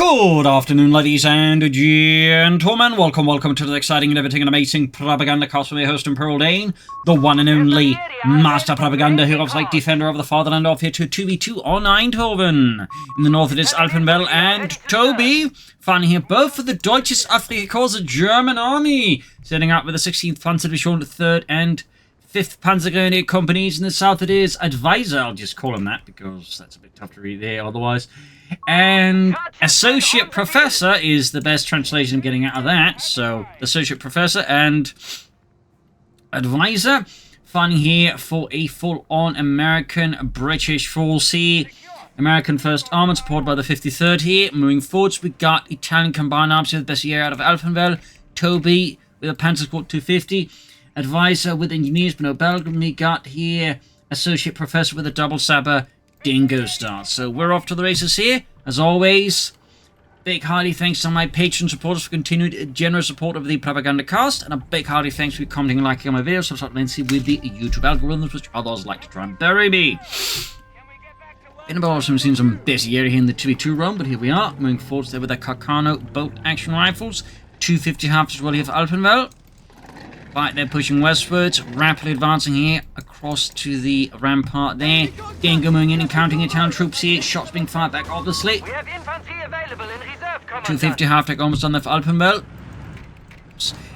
Good afternoon, ladies and gentlemen. Welcome to the exciting and everything and amazing Propagandacast from your host and Pearl Dane, the one and only Master Propaganda who loves like defender of the fatherland off here to 2v2 on Eindhoven. In the north it is Alpenwell and Toby, finding here both for the Deutsches Afrikanische German Army, setting out with the 16th Panzerdivision, 3rd and 5th Panzergrenadier Companies. In the south it is Advisor, I'll just call him that because that's a bit tough to read there otherwise. And Associate Professor is the best translation I'm getting out of that. So, Associate Professor and Advisor. Finding here for a full-on American-British force here. American 1st Armored, supported by the 53rd here. Moving forwards, we got Italian Combined Arms with the best year out of Alpenwell. Toby with a Panzer Squad 250. Advisor with Engineers, but no Belgium. We got here Associate Professor with a Double Sabber. Dingo Star. So we're off to the races here. As always, big hearty thanks to my patron supporters for continued generous support of the Propagandacast, and a big hearty thanks for commenting and liking on my videos, so start Lindsay with the YouTube algorithms, which others like to try and bury me. Been about some seen some busy area here in the 2v2 run, but here we are, moving forwards there with the Kaaadviosr bolt action rifles, 250 halves as well here for Alpenwell. Right, they're pushing westwards, rapidly advancing here across to the rampart there. Dingo moving in and counting Italian troops here. Shots being fired back, obviously. We have infantry available in reserve, 250 half-deck almost on there for Alpenwell.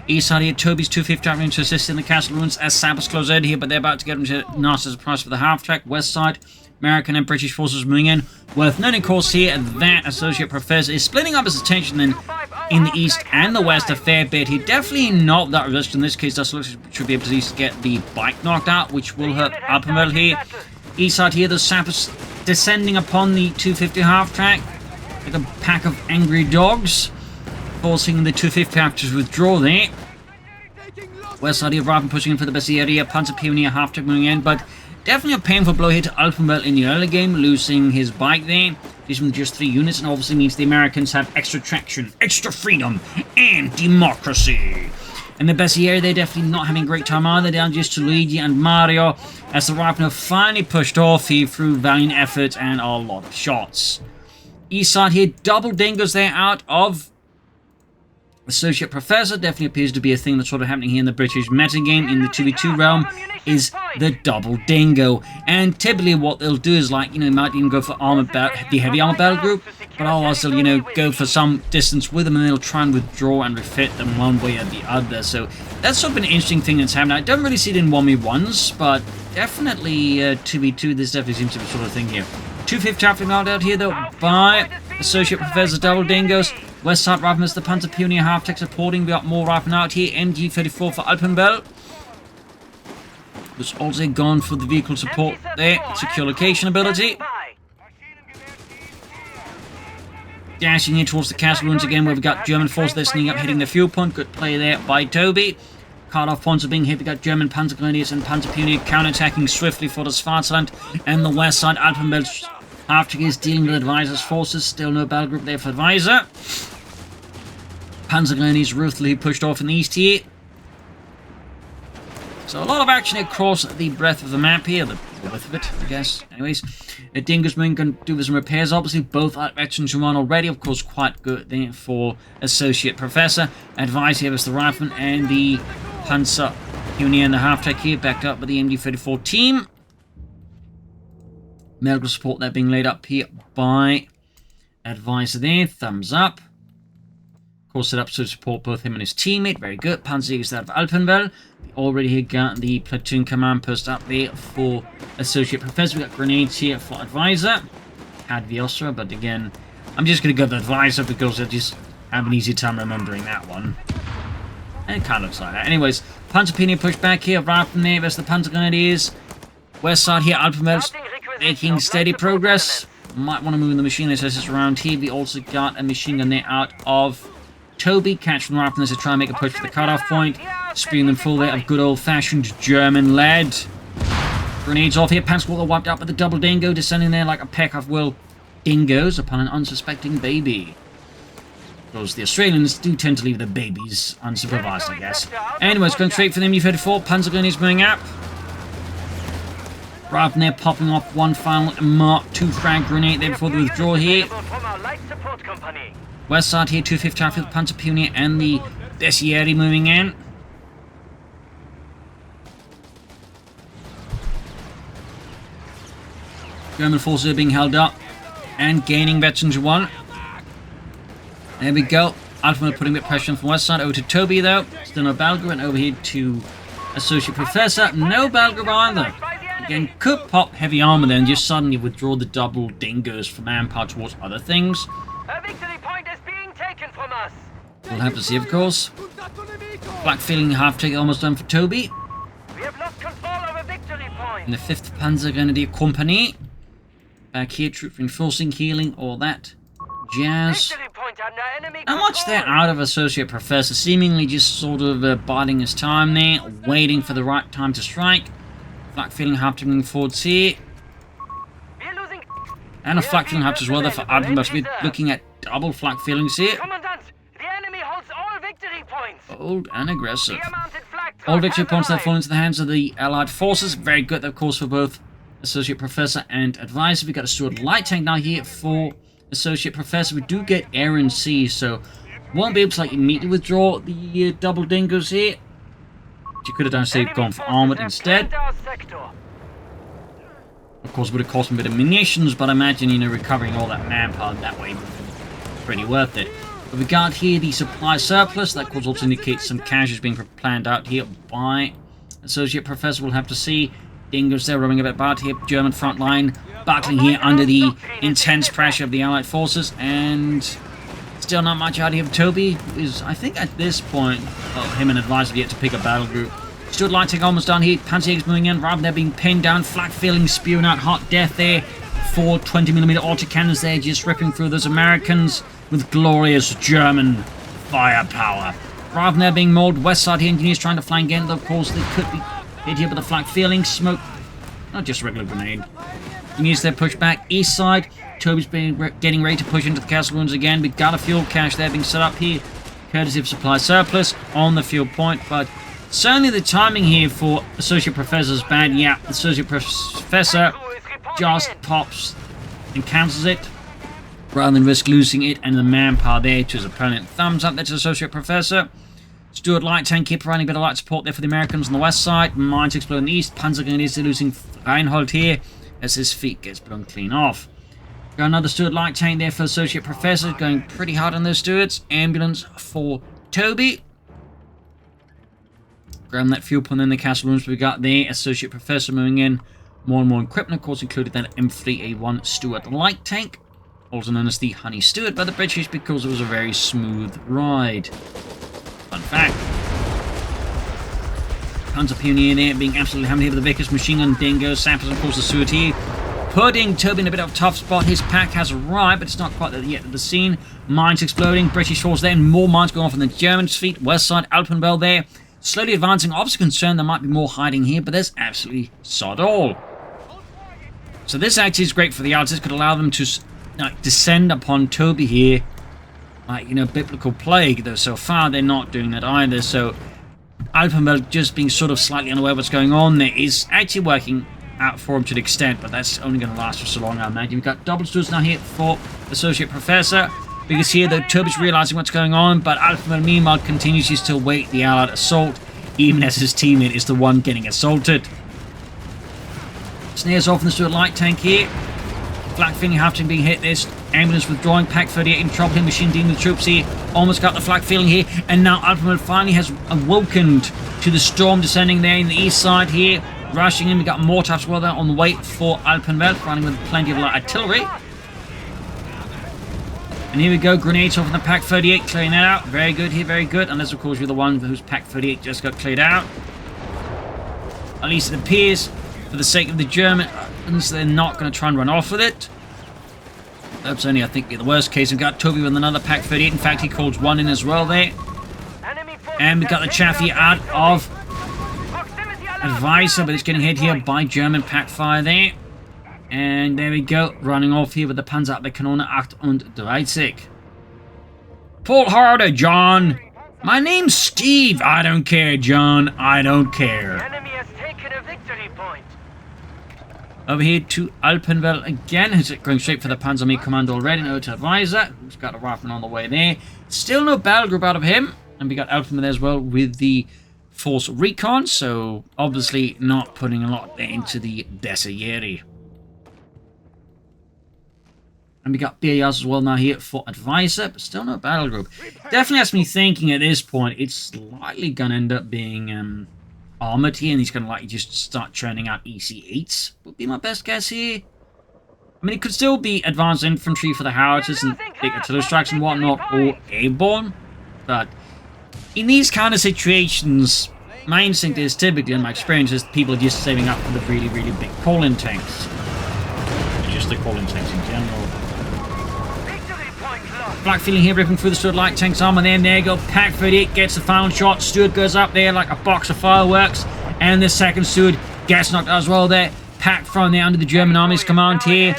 East side here, Toby's 250 having to assist in the castle ruins as Sappers close in here, but they're about to get them to nasty surprise for the half-track. West side, American and British forces moving in. Worth noting, of course, here that Associate Professor is splitting up his attention then in the east and the west a fair bit. He definitely not that resist in this case. That should be able to at least get the bike knocked out, which will hurt Alpenwell here. East side here, the Sappers descending upon the 250 half-track like a pack of angry dogs, forcing the 250 half to withdraw there. West side here, Raven pushing in for the best area. Panzer Pioneer half-track moving in, but definitely a painful blow here to Alpenwell in the early game, losing his bike there. These from just 3 units, and obviously means the Americans have extra traction, extra freedom, and democracy. And the Bessiere, they're definitely not having a great time either, down just to Luigi and Mario, as the Rapino finally pushed off here through valiant effort and a lot of shots. East side here, double dingers there out of Associate Professor. Definitely appears to be a thing that's sort of happening here in the British metagame in the 2v2 realm, is the double dingo. And typically what they'll do is, like, you know, might even go for the heavy armor battle group, but otherwise they'll, you know, go for some distance with them and they'll try and withdraw and refit them one way or the other. So that's sort of an interesting thing that's happening. I don't really see it in 1v1s, but definitely 2v2, this definitely seems to be sort of thing here. 250 traffic out here though by Associate Professor double dingos. West side Raven is the Panzer Pioneer half-tech supporting. We got more Raven out here. MG34 for Alpenwell. Was also gone for the vehicle support there. Secure location ability. Dashing in towards the castle ruins again, where we got German force there sneaking up, hitting the fuel point. Good play there by Toby. Cut-off points are being hit. We got German Panzer Grenadiers and Panzer Pioneer counter-attacking swiftly for the Schwarzland. And the west side, Alpenwell half-tech is dealing with Advisor's forces. Still no battle group there for Advisor. Panzer Grenadiers ruthlessly pushed off in the east here. So a lot of action across the breadth of the map here, the width of it, I guess. Anyways, Dingo's Moon can do some repairs. Obviously, both actions are on already. Of course, quite good there for Associate Professor. Advice here is the Rifleman and the Panzer Pioneer and the half-track here, backed up by the MG34 team. Medical support there being laid up here by Advisor there. Thumbs up. Of course, set up to support both him and his teammate. Very good. Panzer is that of Alpenwell. Already here got the platoon command post up there for Associate Professor. We've got grenades here for Advisor. Kaaadviosr, but again, I'm just going to go with Advisor because I just have an easy time remembering that one. And it kind of looks like that. Anyways, Panzer Pioneer push back here. Right from there, there's the Panzer Grenadiers. West side here, Alpenwell's making steady progress. Might want to move the machine assessors around here. We also got a machine gun there out of Toby. Catch from the right from this to try and make a push for the cutoff point. Spewing them full there of good old-fashioned German lead. Grenades off here. Panzerwater wiped out with the double dingo, descending there like a pack of, well, dingoes upon an unsuspecting baby. Because the Australians do tend to leave their babies unsupervised, I guess. Anyways, going straight for the MU-34. Panzer Grenadiers moving up. Rather than there popping off one final Mark II frag grenade there before the withdrawal here. West side here, 250 Airfield Panzer Pioneer and the Bessieri moving in. German forces are being held up and gaining veterans 1. There we go. Alpenwell putting a bit of pressure on from west side. Over to Toby though. Still no Belgrade. And over here to Associate Professor. No Belgrade either. Again, could pop heavy armor then just suddenly withdraw the double dingoes from manpower towards other things. A victory point is being taken from us. We'll have to see, of course. Black feeling half take almost done for Toby. We have lost control of a victory point. And the 5th Panzer Grenadier Company. Back here, troop reinforcing, healing, all that jazz. Not much there out of Associate Professor, seemingly just sort of biding his time there, waiting for the right time to strike. Flak feeling happening forwards here. And a flak feeling happens as well there for Alpenwell, but we're looking at double flak feelings here. Commandant, the enemy holds all victory points. Bold and aggressive. All victory points that fall into the hands of the Allied forces. Very good, of course, for both Associate Professor and Advisor. We got a Stuart light tank now here for Associate Professor. We do get Air&Sea, so won't be able to like immediately withdraw the double dingoes here. But you could have done, say, gone for armored instead. Of course, it would have cost him a bit of munitions, but I imagine, you know, recovering all that manpower that way would be pretty worth it. But we got here the supply surplus. That could also indicate some casualties being planned out here by Associate Professor. We'll have to see. Dingoes there roaming a bit about here. German front line battling here under the intense pressure of the Allied forces. And still not much out here of Toby, who is, I think, at this point, him and Advisor have yet to pick a battle group. Stuart light tank almost done here. Panzerjägers moving in. Rather than they're being pinned down. Flak feeling spewing out hot death there. 4 20mm autocannons there just ripping through those Americans with glorious German firepower. Rather than they're being mauled. West side here, engineers trying to flank in. Though, of course, they could be hit here with the flak feeling. Smoke. Not just a regular grenade. Engineers there push back. East side. Toby's getting ready to push into the castle ruins again. We've got a fuel cache there being set up here. Courtesy of supply surplus on the fuel point. But certainly the timing here for Associate Professor is bad. Yeah, Associate Professor just pops and cancels it rather than risk losing it and the manpower there to his opponent. Thumbs up there to Associate Professor. Stuart light tank here providing a bit of light support there for the Americans on the west side. Mines explode in the east. Panzer Grenadiers losing Reinhold here as his feet gets blown clean off. Got another Stuart light tank there for Associate Professor, going pretty hard on those Stuarts. Ambulance for Toby. Grab that fuel point in the castle rooms we got there. Associate Professor moving in. More and more equipment, of course, included that M3A1 Stuart light tank, also known as the Honey Stuart by the British because it was a very smooth ride. Fun fact. Panzer Pioneer there being absolutely hammered here with the Vickers machine gun dingo. Samples, of course, the Stuart here. Putting Toby in a bit of a tough spot. His pack has arrived, but it's not quite there yet at the scene. Mines exploding. British force there, and more mines going off on the Germans' feet. West side, Alpenwell there. Slowly advancing. Obviously concerned there might be more hiding here, but there's absolutely sod all. So this actually is great for the Allies. This could allow them to descend upon Toby here like, you know, biblical plague, though so far they're not doing that either. So Alpenwell just being sort of slightly unaware of what's going on there is actually working out for him to an extent, but that's only going to last for so long, I imagine. We've got double Stuarts now here for Associate Professor. We can see that Toby's realizing what's going on, but Alpenwell meanwhile continues to still wait the Allied assault, even as his teammate is the one getting assaulted. Snares off in the Stuart light tank here. Flak feeling happening, being hit. This ambulance withdrawing. Pack 38 in trouble here. Machine dealing with troops here. Almost got the flak feeling here. And now Alpenwell finally has awokened to the storm descending there in the east side here. Rushing in. We got more taps well there on the way for Alpenwell, running with plenty of light artillery. And here we go. Grenades off in the Pack 38, clearing that out. Very good here, very good. Unless, of course, you're the one whose Pack 38 just got cleared out. At least it appears. For the sake of the Germans, they're not going to try and run off with it. That's only, I think, the worst case. We've got Toby with another Pack 38. In fact, he calls one in as well there. And we've got the Chaffee out of Advisor, but it's getting hit here by German Pack fire there. And there we go, running off here with the Panzerabwehrkanone 38. Pull harder, John. My name's Steve. I don't care, John. I don't care. Enemy has taken a victory point. Over here to Alpenwell again, who's going straight for the Panzer Command already. No to Advisor, who's got a rifle on the way there. Still no battle group out of him. And we got Alpenwell there as well with the Force Recon. So obviously not putting a lot into the Desailleri. And we got BARs as well now here for Advisor, but still no battle group. Definitely has me thinking at this point, it's slightly going to end up being armored here, and he's going to like just start churning out EC8s. Would be my best guess here. I mean, it could still be advanced infantry for the howitzers and big artillery strikes and whatnot, or airborne. But in these kind of situations, my instinct is typically, in my experience, is people are just saving up for the really, really big call-in tanks. Just the call-in tanks in general. Black feeling here, ripping through the Stuart light tanks armor. Then there you go. Pack 38 gets the final shot. Stuart goes up there like a box of fireworks. And the second Stuart gets knocked out as well there. Pack from there under the German Army's command here.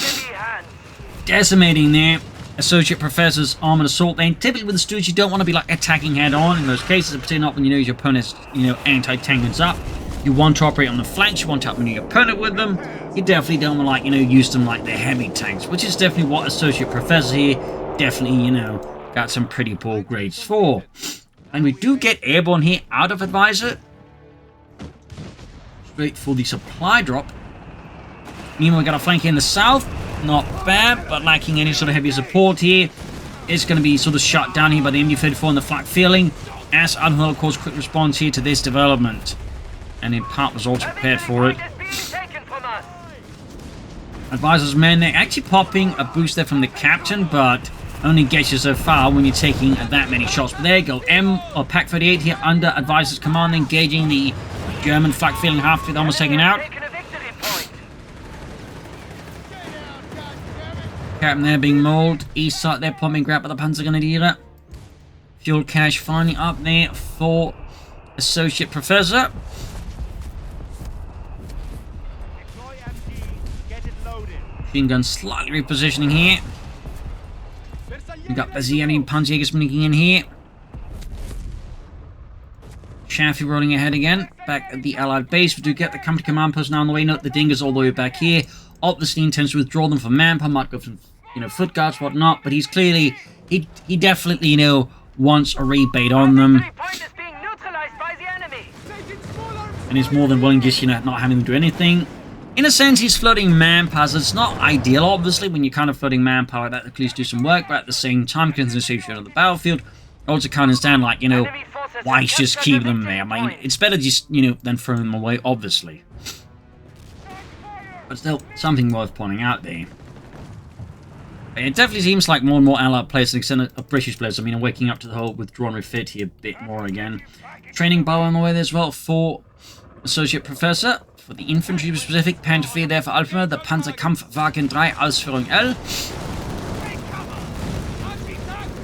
Decimating there. Associate Professor's armored assault lane. Typically with the Stuarts, you don't want to be like attacking head on in those cases, particularly not when you know your opponent's, anti-tank guns up. You want to operate on the flanks, you want to outmaneuver your opponent with them. You definitely don't want to, use them like they're heavy tanks, which is definitely what Associate Professor here definitely, got some pretty poor grades for. And we do get airborne here out of Advisor. Straight for the supply drop. Meanwhile, we got a flank in the south. Not bad, but lacking any sort of heavy support here. It's going to be sort of shut down here by the MD-34 and the flak feeling. As Alpenwell, of course, quick response here to this development. And in part was also prepared for it. Advisor's men, they're actually popping a boost there from the captain, but only gets you so far when you're taking that many shots. But there you go, Pack 38 here under Advisor's command, engaging the German flak feeling half with almost taken out. Captain there being mauled. East side there, pumping grab by the Panzergrenadiere. Fuel cache finally up there for Associate Professor. Machine gun slightly repositioning here. We got Baziani Panzerjäger sneaking in here. Shafi rolling ahead again. Back at the Allied base. We do get the company command post now on the way. Note the Dingers all the way back here. Obviously intends to withdraw them from manpower. Might go from, foot guards, whatnot. But he's clearly, he definitely, wants a rebate on them. And he's more than willing just, not having them do anything. In a sense, he's floating manpower. So it's not ideal, obviously, when you're kind of floating manpower. That at least do some work, but at the same time, consideration of the battlefield, also kind of stand like, why just keep them there? I mean, it's better just, than throwing them away, obviously. But still, something worth pointing out there. It definitely seems like more and more Allied players, except of British players, are waking up to the whole withdraw and refit here a bit more again. Training bow on the way there as well for Associate Professor. For the infantry specific, Panther there for Alpenwell, the Panzerkampfwagen 3, Ausführung L.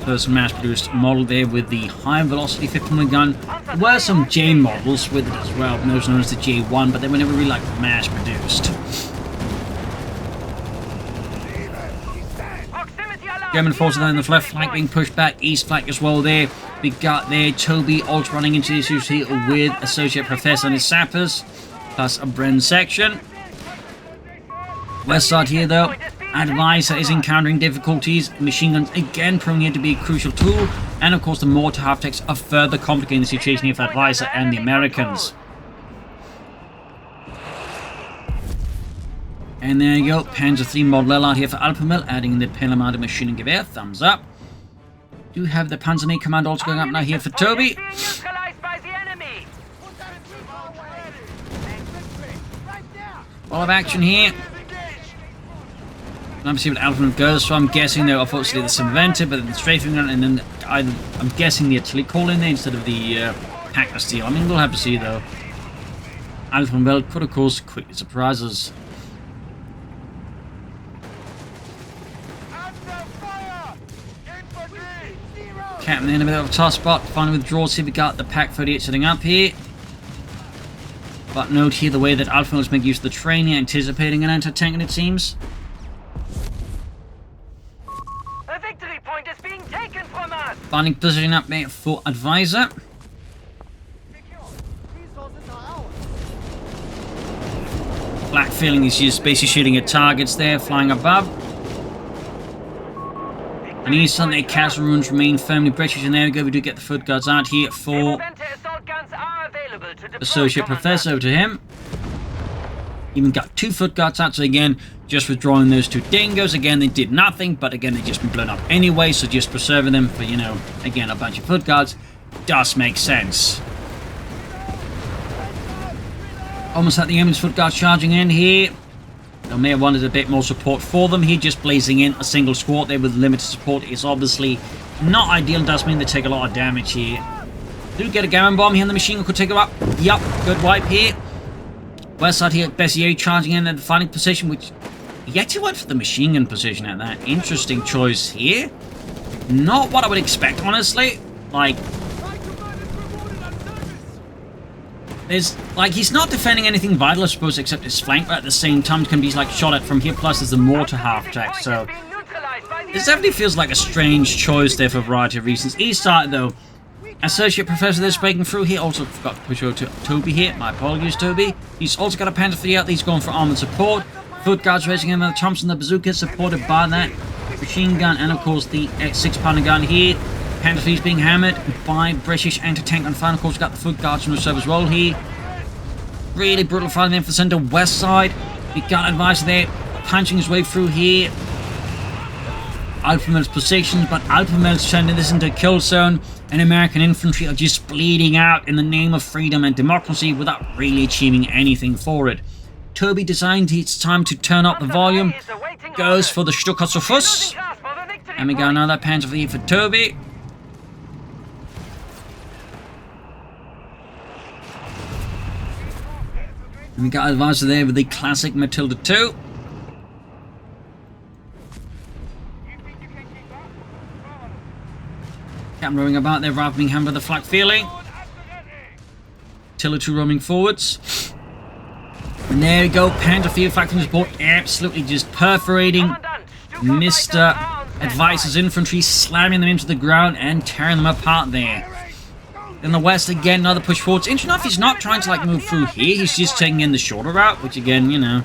First mass-produced model there with the high-velocity 50mm gun. There were some J models with it as well, those known as the J1, but they were never really like mass-produced. German forces on the left flank being pushed back, east flank as well there. We got there Toby also running into the issues here with Associate Professor and his sappers, plus a Bren section. West side here though, Advisor is encountering difficulties. Machine guns again proving here to be a crucial tool, and of course the mortar half-techs are further complicating the situation here for Advisor and the Americans. And there you go, Panzer III Model out here for Alpenwell, adding in the Pellemade machine and gewehr, thumbs up. Do have the Panzer command also going up now here for Toby. All of action here. Let me see what Alpenwell goes, so I'm guessing they're obviously the Inventor, but then the strafing gun, and then I'm guessing the artillery call in there instead of the Hacker Steel. I mean, we'll have to see though. Alpenwell could of course quickly surprise us. Captain in a bit of a tough spot. Finally withdraws. See, we got the Pack 38 setting up here. But note here the way that Alpha is making use of the training, anticipating an anti-tank, it seems. A victory point is being taken from us. Finding position up there for Advisor. Flak feeling is just basically shooting at targets there, flying above. And east on the castle ruins remain firmly British, and there we go, we do get the foot guards out here for Associate Professor over to him. Even got 2 foot guards out, so again, just withdrawing those 2 dingoes. Again, they did nothing, but again, they've just been blown up anyway, so just preserving them for, you know, again, a bunch of foot guards does make sense. Almost at the enemy's foot guards charging in here. They may have wanted a bit more support for them. He just blazing in a single squad there with limited support is obviously not ideal. It does mean they take a lot of damage here. Do get a gammon bomb here, and the machine gun could take him up. Yup, good wipe here. West side here, Bessier charging in at the fighting position, which he actually went for the machine gun position at that. Interesting choice here. Not what I would expect, honestly. Like, there's, like, he's not defending anything vital, I suppose, except his flank, but at the same time, it can be, like, shot at from here, plus there's the mortar half-track, so this definitely feels like a strange choice there for a variety of reasons. East side, though, Associate Professor that's breaking through here. Also forgot to push over to Toby here. My apologies, Toby. He's also got a Panther 3 out. He's going for armored support. Foot guards racing in with the Thompson, the bazooka, supported by that machine gun, and of course the 6-pounder gun here. Panther 3 is being hammered by British anti-tank and final. Of course, got the foot guards from reserve as well here. Really brutal fighting there for the center west side. We got Advisor there, punching his way through here. Alpenwell's positions, but Alpenwell's turning this into a kill zone, and American infantry are just bleeding out in the name of freedom and democracy without really achieving anything for it. Toby decides it's time to turn up the volume, goes for the Stukatsufus, and we got another Panther V for Toby. And we got Advisor there with the classic Matilda 2. Captain roaming about there, rather being hammered with the flak feeling. Tiller 2 roaming forwards. And there we go, Panther Field flak from support, absolutely just perforating Mr. Advisor's infantry, slamming them into the ground and tearing them apart there. In the west again, another push forwards. Interesting enough, he's not trying to like move through here, he's just taking in the shorter route, which again, you know,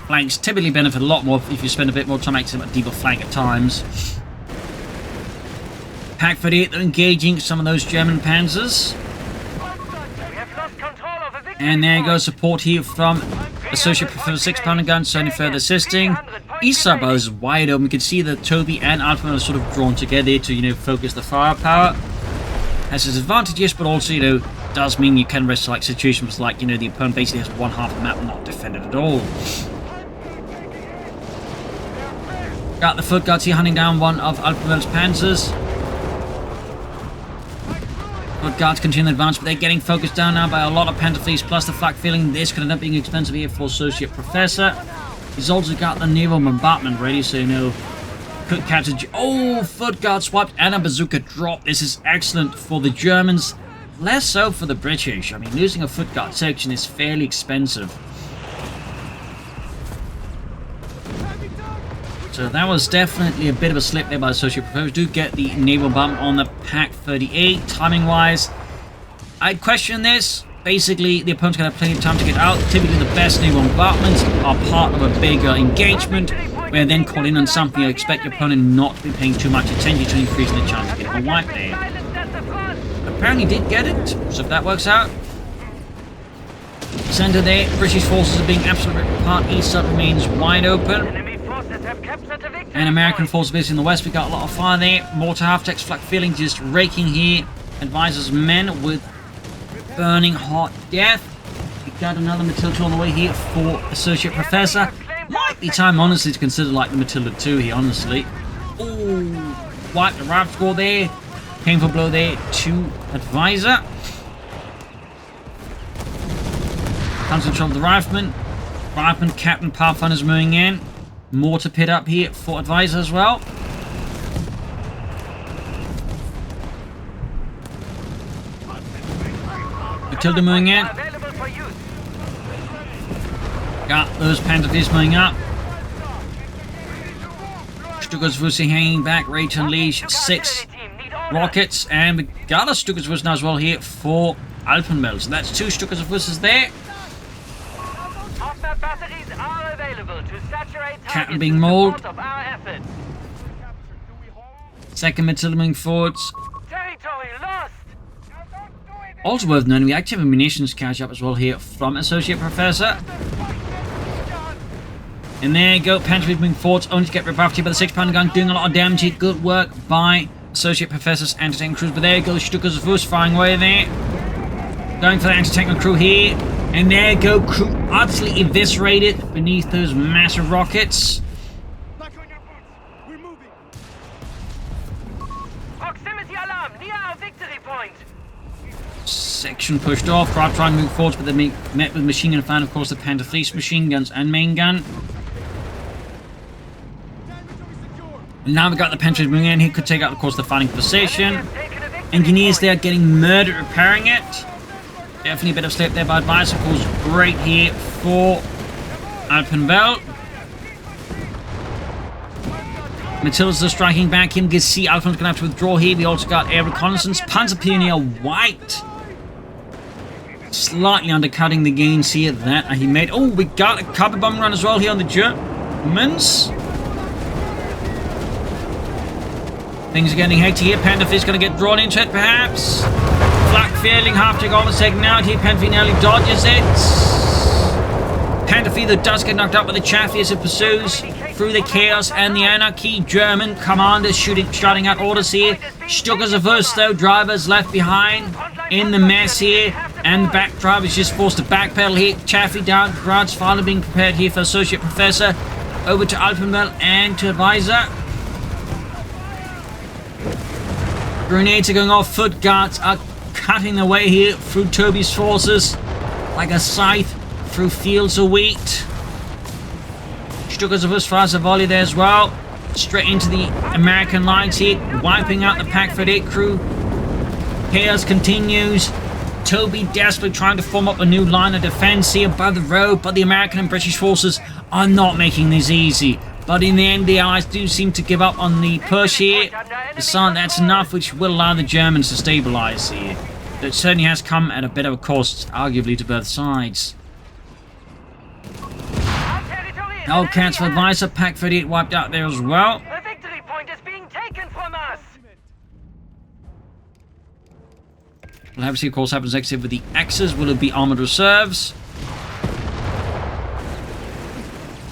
flanks typically benefit a lot more if you spend a bit more time acting a deeper flank at times. Pack 38, they're engaging some of those German panzers. And there you go, support here from Associate Professor 6-pounder gun, certainly further assisting. East side is wide open. We can see that Toby and Alpenwell are sort of drawn together to, you know, focus the firepower. Has its advantages, but also, you know, does mean you can risk like situations like, you know, the opponent basically has one half of the map not defended at all. Got the foot guards here hunting down one of Alpenwell's panzers. Foot guards continue to advance, but they're getting focused down now by a lot of Panther fleets, plus the flak feeling this could end up being expensive here for Associate Professor. He's also got the naval bombardment ready, so you know, could catch a... Oh, foot guard swiped and a bazooka drop. This is excellent for the Germans, less so for the British. I mean, losing a foot guard section is fairly expensive. So that was definitely a bit of a slip there by Associate Professor. Do get the naval bomb on the Pack 38. Timing wise, I'd question this. Basically, the opponent's going to have plenty of time to get out. Typically, the best naval bombardments are part of a bigger engagement, where then call in on something you expect your opponent not to be paying too much attention to, increasing the chance of getting a wipe there. Apparently did get it, so if that works out. Center there, British forces are being absolutely ripped apart. East side remains wide open. And American forces based in the west, we got a lot of fire there. Mortar half-techs, flak feeling just raking here. Advisor's men with burning hot death. We got another Matilda 2 on the way here for Associate Professor. Might be time, honestly, to consider like the Matilda 2 here, honestly. Ooh, wipe the raft score there. Painful blow there to Advisor. Concentrate of the rifleman. Rifleman, Captain Pathfinder's moving in. Mortar pit up here for Advisor as well. Matilda moving in. Got those Panther Fleets moving up. Stukatsufus hanging back, ready to unleash 6 rockets. And we got a Stukatsufus now as well here for Alpenwell. So that's 2 Stukatsufus there. batteries are available to saturate Captain targets being in mauled. support of our efforts. Second Matilda moving forwards. Territory lost. Also worth noting, we actually have a munitions catch up as well here from Associate Professor. And there you go, Pantry moving forwards, only to get rebuffed here by the 6-pounder gun, doing a lot of damage here. Good work by Associate Professor's anti-tank crews. But there you go, Stukas firing away there. Going for the anti-tank crew here. And there you go, crew utterly eviscerated beneath those massive rockets. Proximity alarm near our victory point. Section pushed off, trying to move forwards, but they met with machine gun fire, and of course the Panther 3 machine guns and main gun. And now we've got the Panther moving in. He could take out, of course, the fighting position. Engineers there getting murdered repairing it. Definitely a bit of slip there by Advice. Of course, great here for Alpenwell. Matilda's still striking back. Him can see Alpenwell's going to have to withdraw here. We also got air reconnaissance. Panzer Pioneer White. Slightly undercutting the gains here that he made. Oh, we got a carpet bomb run as well here on the Germans. Things are getting hectic here. Panther is going to get drawn into it, perhaps. Flak feeling half tick almost taken out here. Panther nearly dodges it. Panther though does get knocked out by the Chaffee as it pursues through the chaos and the anarchy. German commanders shouting out orders here. Stukas though, drivers left behind in the mess here. And the back driver is just forced to backpedal here. Chaffee down, crowds finally being prepared here for Associate Professor. Over to Alpenwell and to Advisor. Grenades are going off. Foot guards are cutting their way here through Toby's forces like a scythe through fields of wheat. Stukas fires a volley there as well. Straight into the American lines here, wiping out the Pack 38 crew. Chaos continues. Toby desperately trying to form up a new line of defense here by the road, but the American and British forces are not making this easy. But in the end, the Allies do seem to give up on the push here. That's enough, which will allow the Germans to stabilize here. It certainly has come at a bit of a cost, arguably, to both sides. Hellcats for Advisor, Pack 38 wiped out there as well. The victory point is being taken from us. We'll have to see, of course, happens next here with the X's. Will it be armored reserves?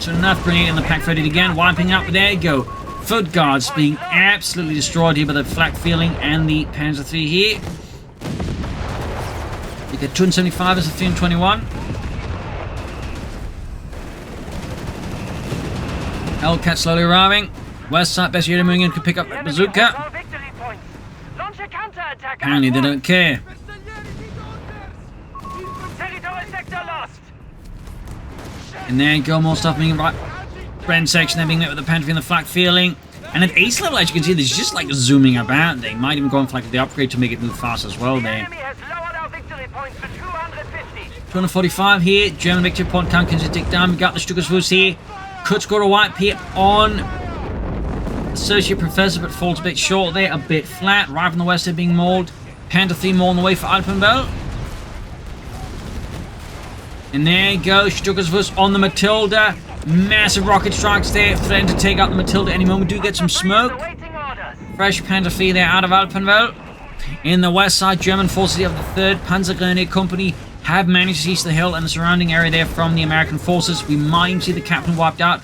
So enough grenade in the Pack 38 again, wiping out. There you go. Foot guards being absolutely destroyed here by the flak feeling and the Panzer 3 here. You get 275 as a 321. Hellcat slowly arriving. West side, best unit moving in, could pick up that bazooka. Apparently they don't care. And there you go, more stuff being right. Brand section, they're being met with the Panther and the flak feeling. And at ace level, as you can see, there's just like zooming about. They might even go on for like the upgrade to make it move fast as well there. 245 here. German victory point count can just tick down. We got the Stukas here. Could score a wipe here on Associate Professor, but falls a bit short there. A bit flat. Right from the west, they're being mauled. Panther 3 more on the way for Alpenwell. And there you go, Stukas on the Matilda. Massive rocket strikes there, threatening to take out the Matilda any moment. We do get some smoke. Fresh Panther 3 there out of Alpenwell. In the west side, German forces of the 3rd Panzergrenadier Company have managed to seize the hill and the surrounding area there from the American forces. We might see the captain wiped out,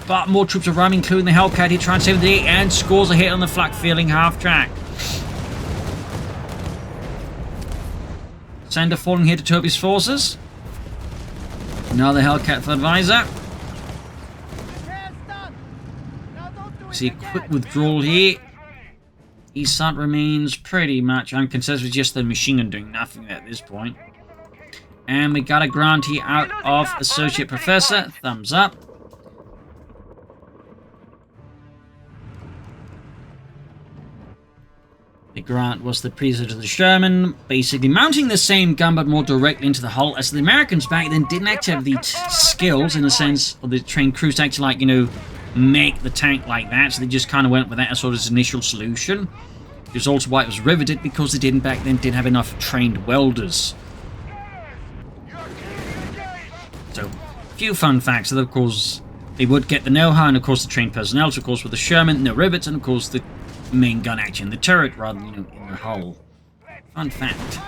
but more troops are arriving, including the Hellcat here, trying to save the day, and scores a hit on the flak feeling half track. Sender falling here to Toby's forces. Another Hellcat for Advisor. See a quick withdrawal here. East side remains pretty much uncontested with just the machine gun doing nothing at this point. And we got a grant here out of Associate Professor. Thumbs up. The grant was the predecessor to the Sherman, basically mounting the same gun but more directly into the hull, as the Americans back then didn't actually have the skills, in the sense of the trained crews to actually, like, you know, make the tank like that, so they just kind of went with that as sort of initial solution. Which is also why it was riveted, because they didn't have enough trained welders. So, few fun facts. So, of course, they would get the know-how and, of course, the trained personnel. So, of course, with the Sherman, no rivets, and, of course, the main gun actually in the turret rather than, in the hull. Fun fact.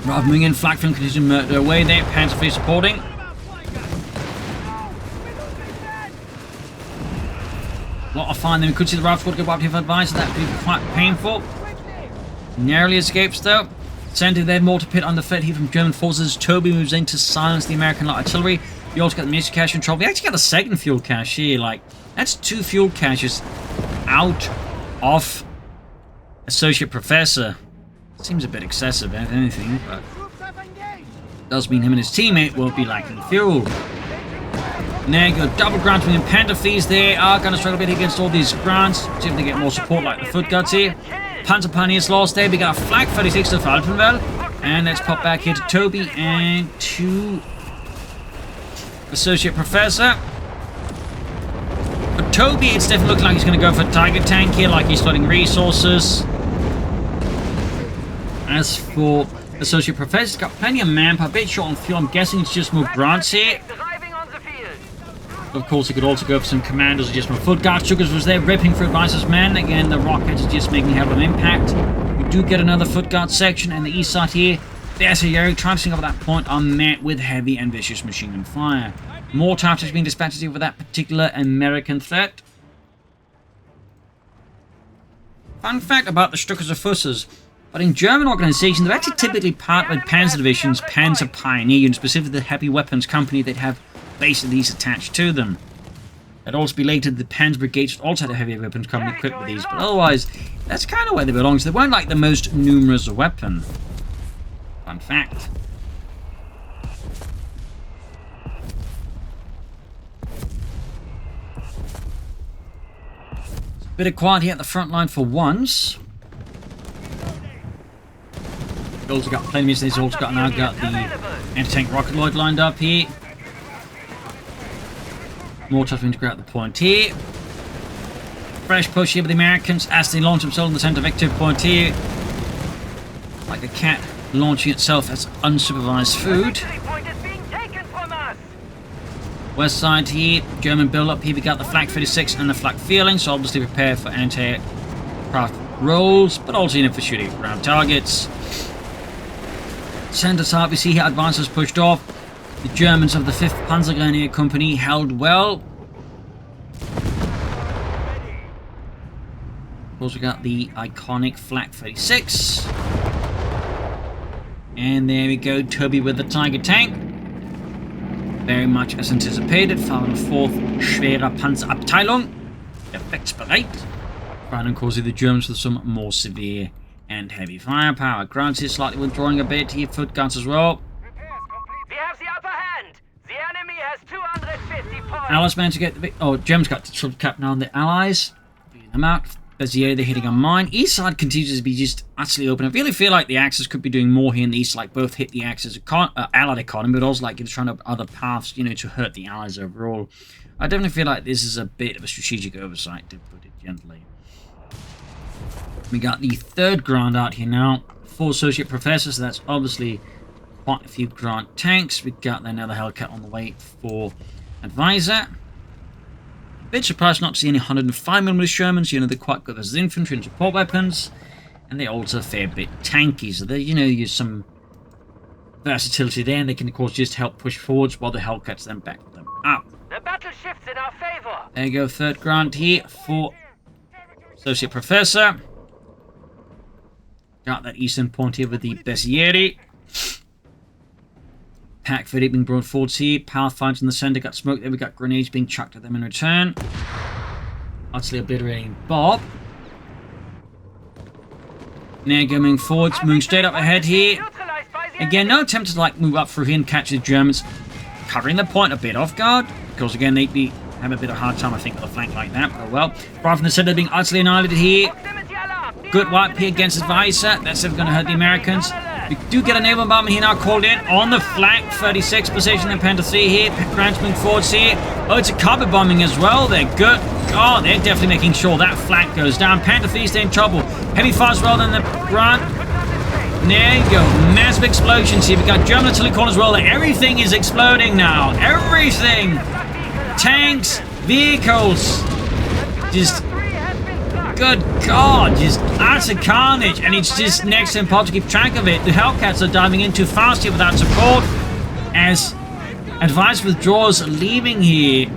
Right, moving in, flak film continues to murder away there. Panzer III supporting. A lot of fine. Then we could see the RAF squad get wiped here for Advisor. That would be quite painful. Narrowly escapes though. Sent to their mortar pit under threat here from German forces. Toby moves in to silence the American light artillery. We also got the munition cache control. We actually got the second fuel cache here. Like, that's 2 fuel caches out of Associate Professor. Seems a bit excessive, if anything, but does mean him and his teammate will be lacking fuel. And there you go, double grants with Panther fees. They are going to struggle a bit against all these grants. See if they get more support like the Foot Guards here. Panzer Pioneers lost there. We got a Flak 36 to Alpenwell. And let's pop back here to Toby and to Associate Professor. For Toby, it's definitely looking like he's going to go for Tiger Tank here, like he's flooding resources. As for Associate Professor, he's got plenty of manpower, a bit short on fuel. I'm guessing it's just more grants here. Of course, he could also go for some commandos or just more foot guards. Sugars was there ripping for Advisor's men. Again, the rockets are just making a hell of an impact. We do get another foot guard section, and the east side here, the artillery traversing over that point are met with heavy and vicious machine gun fire. More types being dispatched here for that particular American threat. Fun fact about the Stuckers Fussers. But in German organizations, they're actually typically partnered with Panzer Divisions, Panzer Pioneer units, specifically the Heavy Weapons Company that have basically these attached to them. It'd also be later the Panzer Brigades also had a Heavy Weapons Company equipped with these, but otherwise, that's kind of where they belong. So they weren't like the most numerous weapon. Fun fact. Bit of quiet here at the front line for once. We've also got plenty of these. Also got now got the anti-tank rocket Lloyd lined up here. More tough to integrate the point here. Fresh push here with the Americans as they launch themselves in the center victory point here. Like a cat launching itself as unsupervised food. West side here, German build-up here. We got the Flak 36 and the Flak Feeling, so obviously prepare for anti-aircraft rolls, but also for shooting ground targets. Center side, we see here advances pushed off. The Germans of the 5th Panzergrenadier Company held well. Of course, we got the iconic Flak 36. And there we go, Toby with the Tiger Tank. Very much as anticipated. 404th Schwerer Panzerabteilung. Effectsbereit. Right, and causing the Germans with some more severe and heavy firepower. Grants is slightly withdrawing a bit here. Foot guns as well. We have the upper hand. The enemy has 250 points. Allies managed to get the... Oh, Germans got the sub cap now on the Allies. Beating them out. There's the area they're hitting on mine. East side continues to be just utterly open. I really feel like the Axis could be doing more here in the East. Like both hit the Axis Allied economy, but also like trying to other paths, to hurt the Allies overall. I definitely feel like this is a bit of a strategic oversight, to put it gently. We got the 3rd Grant out here now. 4 Associate Professors, so that's obviously quite a few Grant tanks. We got another Hellcat on the way for Advisor. A bit surprised not to see any 105mm Shermans. They're quite good as infantry and support weapons. And they're also a fair bit tanky, so they, use some versatility there, and they can, of course, just help push forwards while the Hellcats then back them up. The battle shifts in our favor. There you go, 3rd Grant here for Associate Professor. Got that eastern point here with the Bessieri. Pack 30 being brought forward here. Power finds in the center. Got smoke there. We got grenades being chucked at them in return. Utterly obliterating Bob. Now going forwards. Moving straight up ahead here. Again, no attempt to move up through here and catch the Germans. Covering the point a bit off guard. Because again, they'd be having a bit of a hard time, I think, with a flank like that. But well. Right from the center being utterly annihilated here. Good wipe here against Advisor. That's going to hurt the Americans. We do get a naval bombardment here now called in on the Flak 36 position in Panther 3 here. Grant's moving forwards here. Oh, it's a carpet bombing as well. They're good. Oh, they're definitely making sure that Flak goes down. Panther 3 stay in trouble. Heavy fire as well than the Grant. There you go. Massive explosions here. We've got German artillery corner as well. Everything is exploding now. Everything. Tanks, vehicles. Just, good God, just utter carnage. And it's just next to impossible to keep track of it. The Hellcats are diving in too fast here without support. As advice withdraws, leaving here.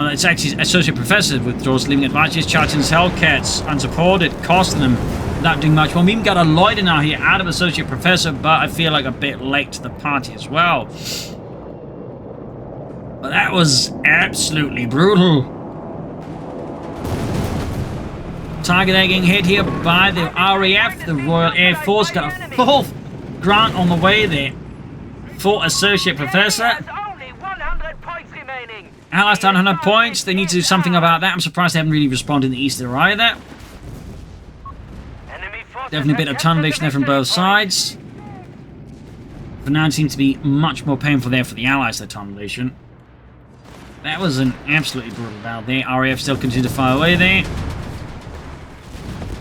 It's actually Associate Professor withdraws, leaving advisors charging his Hellcats unsupported, costing them without doing much. Well, we even got a Loiter now here out of Associate Professor, but I feel like a bit late to the party as well. But that was absolutely brutal. Target A getting hit here by the RAF, the Royal Air Force. Got a 4th grant on the way there for Associate Professor. Allies down 100 points. They need to do something about that. I'm surprised they haven't really responded in the east there either. Definitely a bit of tunnel vision there from both sides. For now, it seems to be much more painful there for the Allies, their tunnel vision. That was an absolutely brutal battle there. RAF still continue to fire away there.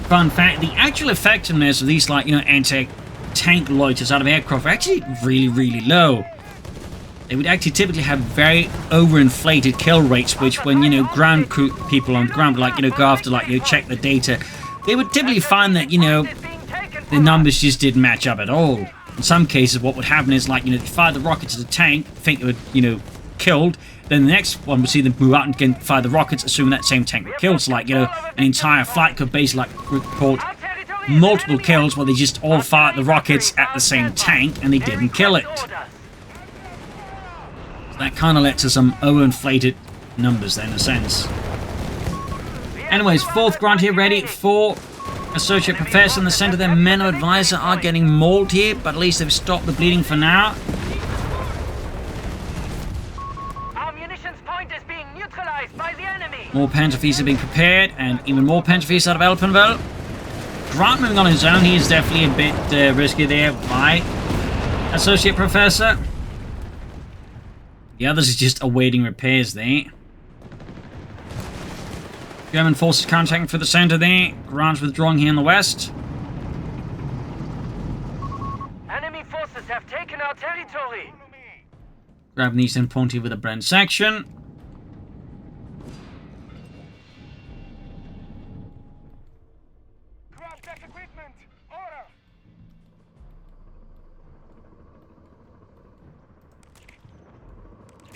Fun fact, the actual effectiveness of these, like, you know, anti-tank loiters out of aircraft are actually really, really low. They would actually typically have very overinflated kill rates, which when, you know, ground crew people on the ground, like, you know, go after, like, you know, check the data, they would typically find that, you know, the numbers just didn't match up at all. In some cases, what would happen is, like, you know, they fire the rockets at the tank, think it would, you know, killed, then the next one would see them move out and again fire the rockets, assuming that same tank would kill. So, like, you know, an entire flight could basically, like, report multiple kills where they just all fired the rockets at the same tank and they didn't kill it. That kind of led to some overinflated numbers there, in a sense. Anyways, 4th grant here ready for Associate Professor in the center there. Men of Advisor are getting mauled here, but at least they've stopped the bleeding for now. Our munitions point is being neutralized by the enemy. More Panzerfees are being prepared, and even more Panzerfees out of Alpenwell. Grant moving on his own. He is definitely a bit risky there by Associate Professor. The others is just awaiting repairs there. German forces contacting for the center there. Grant's withdrawing here in the west. Enemy forces have taken our territory. Grabbing the eastern point here with a Brent section. Grab DAK equipment. Order.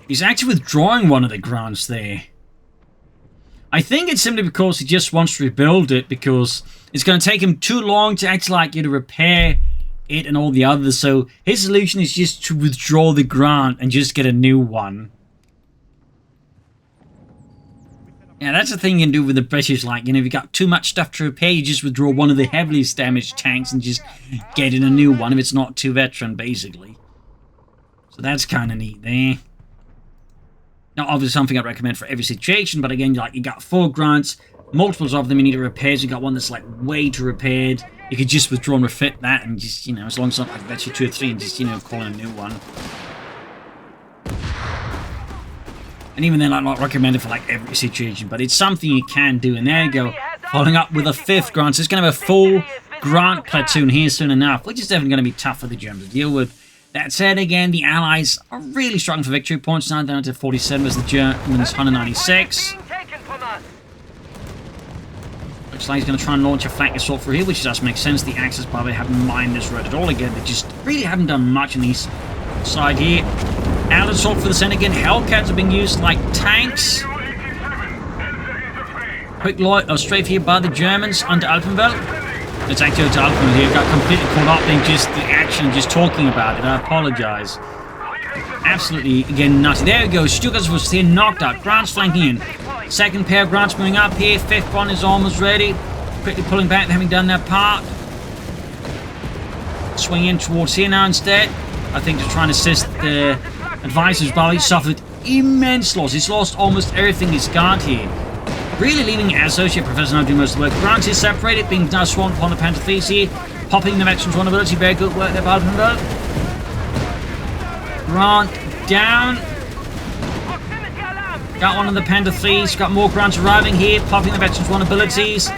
He's actually withdrawing one of the grants there. I think it's simply because he just wants to rebuild it, because it's going to take him too long to actually, like, you know, repair it and all the others. So his solution is just to withdraw the grant and just get a new one. Yeah, that's the thing you can do with the British. Like, you know, if you got too much stuff to repair, you just withdraw one of the heavily damaged tanks and just get in a new one if it's not too veteran, basically. So that's kind of neat there. Not obviously something I'd recommend for every situation, but again, like, you got 4 grants, multiples of them you need to repair. You got one that's like way too repaired. You could just withdraw and refit that, and just, you know, as long as it's not like that's your 2 or 3, and just, you know, call in a new one. And even then, I'm not recommended for like every situation, but it's something you can do. And there you go, following up with a 5th grant. So it's going to have a full grant platoon here soon enough, which is definitely going to be tough for the Germans to deal with. That said, again, the Allies are really struggling for victory points now, down to 47 as the Germans 196. Looks like he's going to try and launch a flank assault through here, which does make sense. The Axis probably haven't mined this road at all again. They just really haven't done much on these side here. Out assault for the center again. Hellcats are being used like tanks. Quick strafe here by the Germans under Alpenwell. It's actually to Alpenwell here. Got completely caught up in just the action, just talking about it. I apologize. Absolutely, again, nutty. There we go. Stuttgart was here, knocked out. Grant's flanking in. 2nd pair of Grants moving up here. 5th one is almost ready. Quickly pulling back, having done their part. Swing in towards here now instead. I think to try and assist the advisors, but he suffered immense loss. He's lost almost everything he's got here. Really leaving Associate Professor now doing most of the work. Grant is separated, being now swarmed upon the Panzerfees here. Popping the veteran's vulnerability. Very good work there by Alpenwell. Grant down. Got one of the Panzerfees. Got more Grants arriving here. Popping the veteran's vulnerabilities.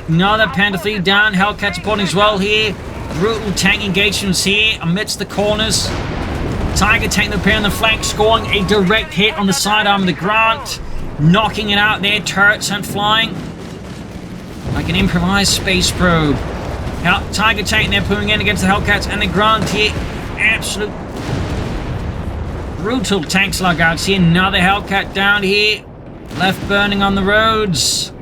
Another Panzerfee down. Hellcat supporting as well here. Brutal tank engagements here amidst the corners. Tiger tank repairing the flank, scoring a direct hit on the sidearm of the Grant, knocking it out there. Turrets sent flying like an improvised space probe. Tiger tank there pulling in against the Hellcats and the Grant here. Absolute brutal tank slugouts here. Another Hellcat down here, left burning on the roads.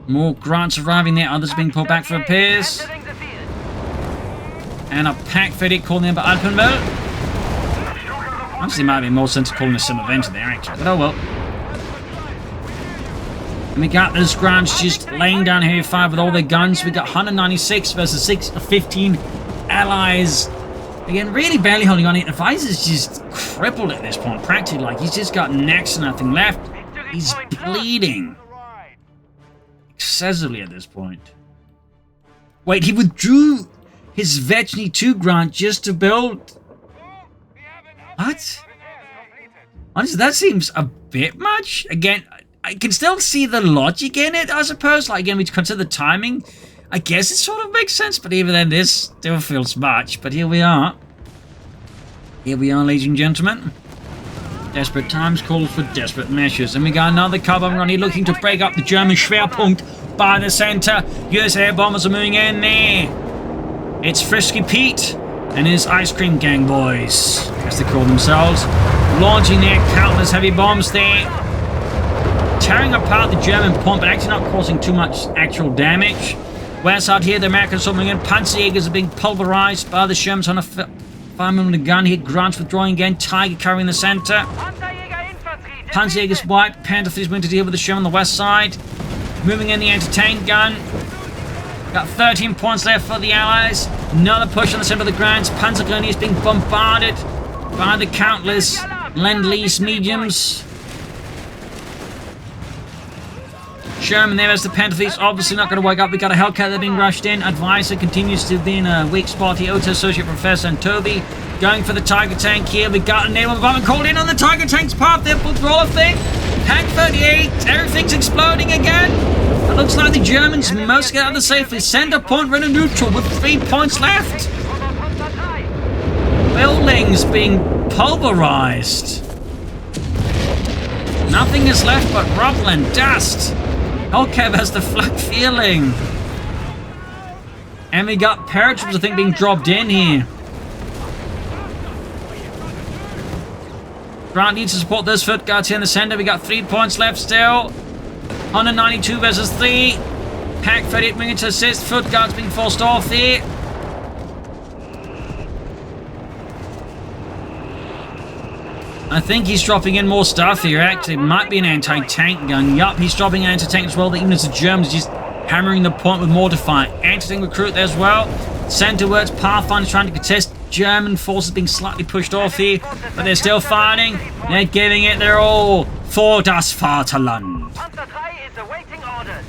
More Grants arriving there, others being pulled back for repairs. And a pack Freddy calling in by Alpenwell. Honestly, it might be more sense calling a similar event there, actually. But oh well. And we got those Grants just laying down heavy fire with all their guns. We got 196 versus 15 allies. Again, really barely holding on. Advice is just crippled at this point, practically. Like, he's just got next to nothing left. He's bleeding excessively at this point. Wait, he withdrew his Vetchny 2 Grant just to build... What? Honestly, that seems a bit much. Again, I can still see the logic in it, I suppose. Like, again, we consider the timing. I guess it sort of makes sense, but even then, this still feels much. But here we are. Here we are, ladies and gentlemen. Desperate times calls for desperate measures. And we got another car bomber on here looking to break up the German Schwerpunkt by the center. US air bombers are moving in there. It's Frisky Pete and his ice cream gang boys, as they call themselves, launching their countless heavy bombs there, tearing apart the German point, but actually not causing too much actual damage. West out here, the Americans are moving in. Panzerjägers are being pulverized by the Shermans on a fireman with a gun here. Grant's withdrawing again. Tiger carrying the center. Panzerjägers wiped. Panther is moving to deal with the Sherman on the west side. Moving in the anti-tank gun. Got 13 points left for the Allies. Another push on the center of the Grants. Panzergrenadier is being bombarded by the countless Lend-Lease mediums. Sherman there as the Panther Fleet's obviously not going to wake up. We got a Hellcat that being rushed in. Advisor continues to be in a weak spot here. Oto Associate Professor and Toby going for the Tiger tank here. We got a naval bombing called in on the Tiger tank's path. There, pulled roll thing. Pack 38. Everything's exploding again. It looks like the Germans most get out of the safely. Center point runner neutral with 3 points left. Buildings being pulverized. Nothing is left but rubble and dust. Hellcat has the flak feeling. And we got paratroops, I think, being dropped in here. Grant needs to support those foot guards here in the center. We got 3 points left still. 192 versus 3. Pack 38 moving to assist. Foot guards being forced off here. I think he's dropping in more stuff here, actually. It might be an anti-tank gun. Yup, he's dropping an anti-tank as well. The even as the Germans just hammering the point with mortar fire. Anti-tank recruit there as well. Centerwards, Pathfinder's trying to contest. German forces being slightly pushed off here, but they're still fighting. They're giving it their all for das Vaterland. Panzer 3 is awaiting orders.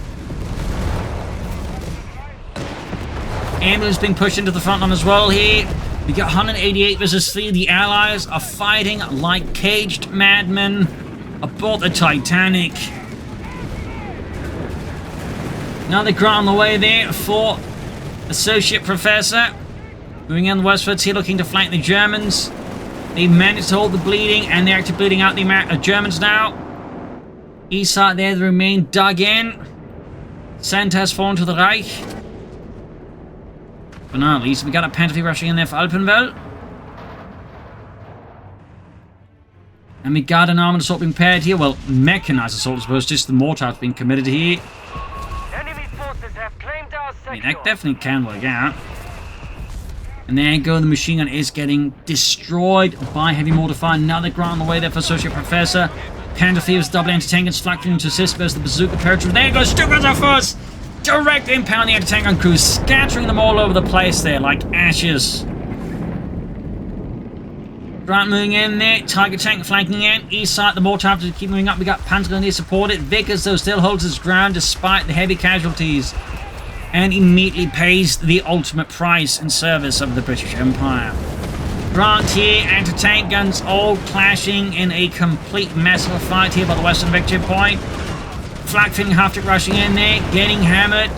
Ambulance being pushed into the front line as well here. We got 188 versus 3. The Allies are fighting like caged madmen aboard the Titanic. Another Grant on the way there for Associate Professor. Moving in the westwards here, looking to flank the Germans. They managed to hold the bleeding, and they're actually bleeding out the Germans now. East side there, they remain dug in. Center has fallen to the Reich. But not at least, we got a Panther rushing in there for Alpenwell. And we got an armored assault being paired here. Well, mechanized assault, I suppose. Just the mortars being committed here. Enemy forces have claimed our sector. I mean, that definitely can work out. And there you go, the machine gun is getting destroyed by heavy mortar fire. Another Grant on the way there for Associate Professor. Panther Thieves double anti-tank and flak to assist versus the bazooka paratroop. There goes Stuttgarter Force! Direct impound the anti-tank on crews, scattering them all over the place there like ashes. Grant moving in there, Tiger tank flanking in. East side, the mortar to keep moving up. We got Panzergrenadier supported. Vickers, though, still holds his ground despite the heavy casualties. And immediately pays the ultimate price in service of the British Empire. Grant here, anti-tank guns all clashing in a complete mess of a fight here by the western victory point. Flak feeling Haftic rushing in there, getting hammered.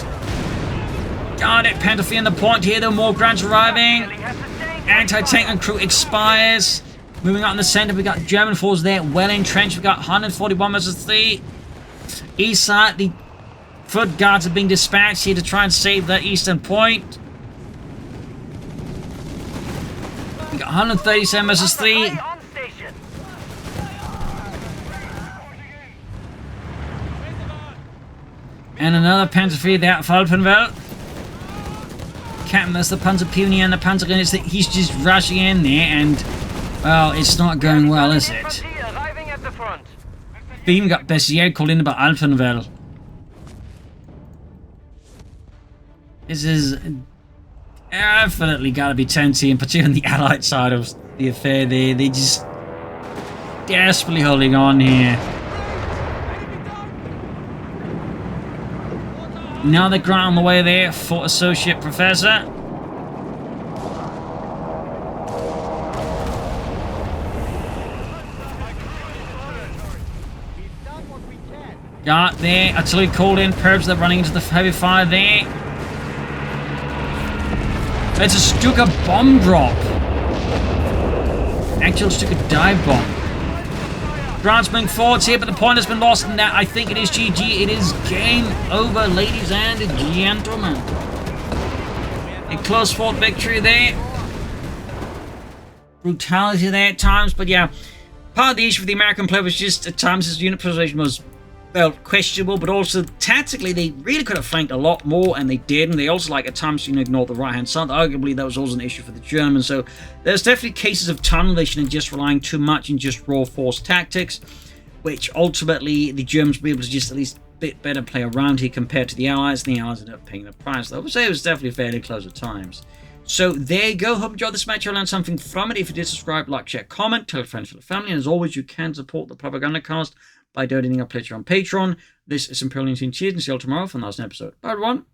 Got it, Panther in the point here, though. More grunts arriving. Anti-tank and crew expires. Moving out in the center, we got German forces there, well entrenched. We got 141 versus 3. East side, the foot guards are being dispatched here to try and save the eastern point. We got 137 versus 3. And another Panzer there at Alpenwell. Captain, that's the Panzer Puny and the Panzer Units that he's just rushing in there, and well, it's not going well, is it? We even got Bessier called in about Alpenwell. This is definitely got to be tense, and particularly on the Allied side of the affair there. They just desperately holding on here. Now they're on the way there for Associate Professor. Got there, artillery called in, Perbs they're running into the heavy fire there. It's a Stuka bomb drop. Actual Stuka dive bomb. Grant's moving forwards here, but the point has been lost, and that I think it is GG. It is game over, ladies and gentlemen. A close fought victory there. Brutality there at times, but yeah. Part of the issue with the American play was just at times his unit preservation was felt questionable, but also tactically they really could have flanked a lot more, and they did. And they also, like, at times, ignored the right hand side. Arguably that was also an issue for the Germans. So there's definitely cases of tunnel vision and just relying too much in just raw force tactics, which ultimately the Germans were able to just at least a bit better play around here compared to the Allies, and the Allies ended up paying the price. I would say it was definitely fairly close at times. So there you go. Hope you enjoyed this match. I learned something from it. If you did, subscribe, like, share, comment, tell a friend, tell a family, and as always, you can support the Propagandacast by donating a pledge on Patreon. This is Imperial Cheers, and see you all tomorrow for another episode. Bye, everyone.